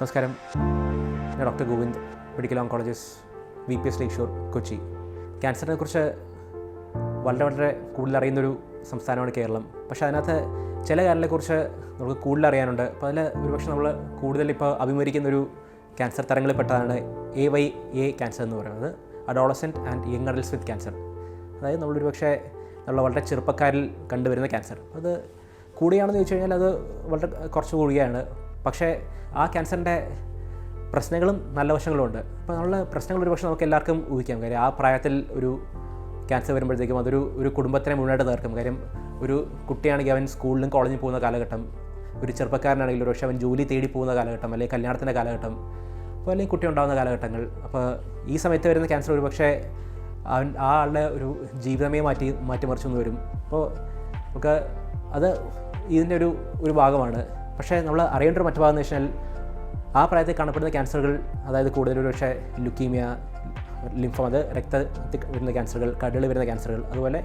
നമസ്കാരം. ഞാൻ doctor Govind, medical oncologist, VPS lake shore, Kochi. ക്യാൻസറിനെ കുറിച്ച് വളരെ കൂടുതൽ അറിയുന്നൊരു സംസ്ഥാനമാണ് കേരളം. പക്ഷേ അതിനകത്ത് ചില കാര്യങ്ങളെക്കുറിച്ച് നമുക്ക് കൂടുതൽ അറിയാനുണ്ട്. അപ്പോൾ അതിൽ ഒരുപക്ഷെ നമ്മൾ കൂടുതൽ ഇപ്പോൾ അഭിമുഖീകരിക്കുന്നൊരു ക്യാൻസർ തരങ്ങളിൽപ്പെട്ടതാണ് AYA ക്യാൻസർ എന്ന് പറയുന്നത്, adolescent and young adults with cancer. അതായത് നമ്മളൊരുപക്ഷെ നമ്മൾ വളരെ ചെറുപ്പക്കാരിൽ കണ്ടുവരുന്ന ക്യാൻസർ. അത് കൂടുകയാണെന്ന് ചോദിച്ചു കഴിഞ്ഞാൽ അത് വളരെ കുറച്ച് കൂടുകയാണ്. പക്ഷേ ആ ക്യാൻസറിൻ്റെ പ്രശ്നങ്ങളും നല്ല വശങ്ങളും ഉണ്ട്. അപ്പോൾ നമ്മൾ പ്രശ്നങ്ങൾ ഒരുപക്ഷെ നമുക്ക് എല്ലാവർക്കും ഊഹിക്കാം. കാര്യം ആ പ്രായത്തിൽ ഒരു ക്യാൻസർ വരുമ്പോഴത്തേക്കും ഒരു കുടുംബത്തിനെ മുന്നോട്ട് തീർക്കും. കാര്യം ഒരു കുട്ടിയാണെങ്കിൽ അവൻ സ്കൂളിലും കോളേജിൽ പോകുന്ന കാലഘട്ടം, ഒരു ചെറുപ്പക്കാരനാണെങ്കിൽ ഒരുപക്ഷെ അവൻ ജോലി തേടി പോകുന്ന കാലഘട്ടം, അല്ലെങ്കിൽ കല്യാണത്തിൻ്റെ കാലഘട്ടം, അപ്പോൾ അല്ലെങ്കിൽ കുട്ടി ഉണ്ടാകുന്ന കാലഘട്ടങ്ങൾ. അപ്പോൾ ഈ സമയത്ത് വരുന്ന ക്യാൻസർ ഒരുപക്ഷെ ആ ആളുടെ ഒരു ജീവിതമേ മാറ്റിമറിച്ചെന്ന് വരും. അപ്പോൾ നമുക്ക് അത് ഇതിൻ്റെ ഒരു ഭാഗമാണ്. പക്ഷേ നമ്മൾ അറിയേണ്ട ഒരു മറ്റു ഭാഗം എന്ന് വെച്ചാൽ ആ പ്രായത്തിൽ കാണപ്പെടുന്ന ക്യാൻസറുകൾ, അതായത് കൂടുതലും പക്ഷേ ലുക്കീമിയ, ലിംഫോമ, അത് രക്തത്തിൽ വരുന്ന ക്യാൻസറുകൾ, കരളിൽ വരുന്ന ക്യാൻസറുകൾ, അതുപോലെ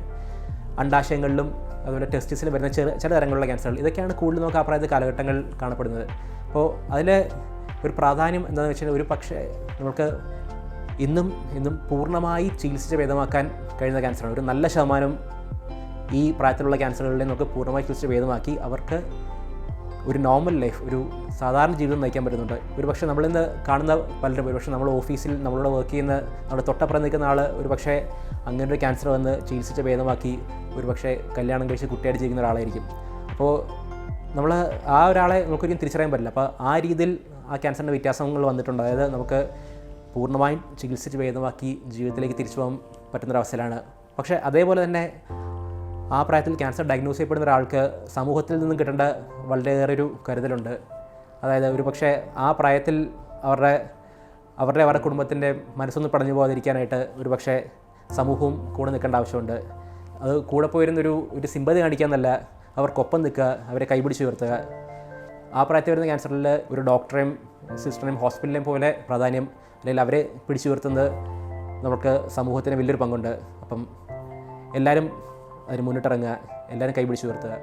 അണ്ഡാശയങ്ങളിലും അതുപോലെ ടെസ്റ്റിസിലും വരുന്ന ചില തരങ്ങളിലുള്ള ക്യാൻസറുകൾ, ഇതൊക്കെയാണ് കൂടുതൽ നമുക്ക് ആ പ്രായത്തിൽ കാലഘട്ടങ്ങൾ കാണപ്പെടുന്നത്. അപ്പോൾ അതിൽ ഒരു പ്രാധാന്യം എന്താണെന്ന് വെച്ചാൽ ഒരു പക്ഷേ നമുക്ക് ഇന്നും പൂർണ്ണമായി ചികിത്സിച്ച് ഭേദമാക്കാൻ കഴിയുന്ന ക്യാൻസറാണ്. ഒരു നല്ല ശതമാനം ഈ പ്രായത്തിലുള്ള ക്യാൻസറുകളിൽ നമുക്ക് പൂർണ്ണമായി ചികിത്സിച്ച് ഭേദമാക്കി അവർക്ക് ഒരു നോർമൽ ലൈഫ്, ഒരു സാധാരണ ജീവിതം നയിക്കാൻ പറ്റുന്നുണ്ട്. ഒരുപക്ഷെ നമ്മളിന്ന് കാണുന്ന പലരും, ഒരുപക്ഷെ നമ്മൾ ഓഫീസിൽ നമ്മളോട് വർക്ക് ചെയ്യുന്ന നമ്മുടെ തൊട്ടപ്പുറം നിൽക്കുന്ന ആൾ ഒരുപക്ഷെ അങ്ങനെ ഒരു ക്യാൻസർ വന്ന് ചികിത്സിച്ച് ഭേദമാക്കി ഒരുപക്ഷെ കല്യാണം കഴിച്ച് കുട്ടിയായിട്ട് ജീവിക്കുന്ന ഒരാളായിരിക്കും. അപ്പോൾ നമ്മൾ ആ ഒരാളെ നമുക്കൊരിക്കലും തിരിച്ചറിയാൻ പറ്റില്ല. അപ്പോൾ ആ രീതിയിൽ ആ ക്യാൻസറിൻ്റെ വ്യത്യാസങ്ങൾ വന്നിട്ടുണ്ട്. അതായത് നമുക്ക് പൂർണ്ണമായും ചികിത്സിച്ച് ഭേദമാക്കി ജീവിതത്തിലേക്ക് തിരിച്ചു പോകാൻ പറ്റുന്നൊരവസ്ഥയിലാണ്. പക്ഷേ അതേപോലെ തന്നെ ആ പ്രായത്തിൽ ക്യാൻസർ ഡയഗ്നോസ് ചെയ്യപ്പെടുന്ന ഒരാൾക്ക് സമൂഹത്തിൽ നിന്നും കിട്ടേണ്ട വളരെയേറെ ഒരു കരുതലുണ്ട്. അതായത് ഒരു പക്ഷേ ആ പ്രായത്തിൽ അവരുടെ കുടുംബത്തിൻ്റെ മനസ്സൊന്നും പടഞ്ഞു പോകാതിരിക്കാനായിട്ട് ഒരു പക്ഷേ സമൂഹവും കൂടെ നിൽക്കേണ്ട ആവശ്യമുണ്ട്. അത് കൂടെ പോയിരുന്നൊരു സിമ്പതി കാണിക്കാമെന്നല്ല, അവർക്കൊപ്പം നിൽക്കുക, അവരെ കൈപിടിച്ച് ഉയർത്തുക. ആ പ്രായത്തിൽ വരുന്ന ക്യാൻസറിൽ ഒരു ഡോക്ടറെയും സിസ്റ്ററിനെയും ഹോസ്പിറ്റലിനെയും പോലെ പ്രാധാന്യം, അല്ലെങ്കിൽ അവരെ പിടിച്ചുയർത്തുന്നത് നമുക്ക് സമൂഹത്തിന് വലിയൊരു പങ്കുണ്ട്. അപ്പം എല്ലാവരും അതിന് മുന്നിട്ടിറങ്ങുക, എല്ലാവരും കൈപിടിച്ച് ഉയർത്തുക.